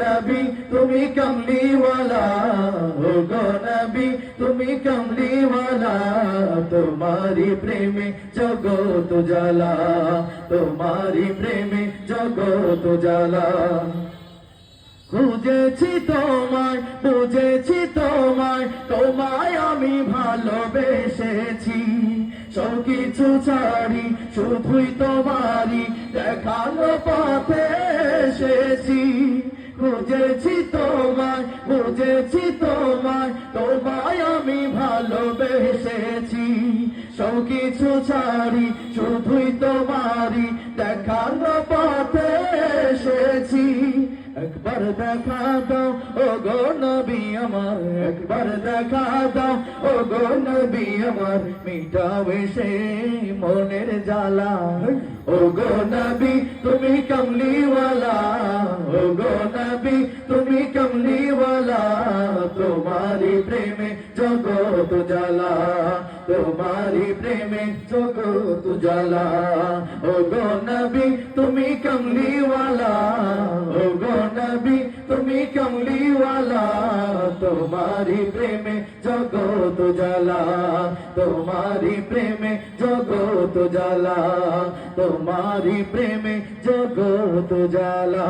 নবী তুমি কামলিওয়ালা, ও গো নবী তুমি কামলিওয়ালা, তোমারি প্রেমে জগৎ জ্বালা, তোমারি প্রেমে জগৎ জ্বালা। খুঁজেছি তোমায়, বুঝেছি তোমায়, তোমায় আমি ভালোবেসেছি, সব কিছু ছাড়ি শুধুই তোমারি দেখানো পথে এসেছি। খুঁজেছি তোমায়, বুঝেছি তোমায়, তোমায় আমি ভালোবেসেছি, সব কিছু ছাড়ি শুধুই তোমারি দেখানো পথে এসেছি। একবার দেখা দাও ও গো নবী আমার, একবার দেখা দাও ও গো নবী আমার, মিটাবে সে মনের জ্বালা। ও গো নবী তুমি কামলিওয়ালা, ও গো নবী তুমি কামলিওয়ালা, তোমারি প্রেমে জগৎ জ্বালা, তোমারি প্রেমে জগৎ জ্বালা। ও গো নবী তুমি কামলিওয়ালা, ও গো নবী তুমি কামলিওয়ালা, তোমারি প্রেমে জগৎ জ্বালা, তোমারি প্রেমে জগৎ জ্বালা, তোমারি প্রেমে জগৎ জ্বালা।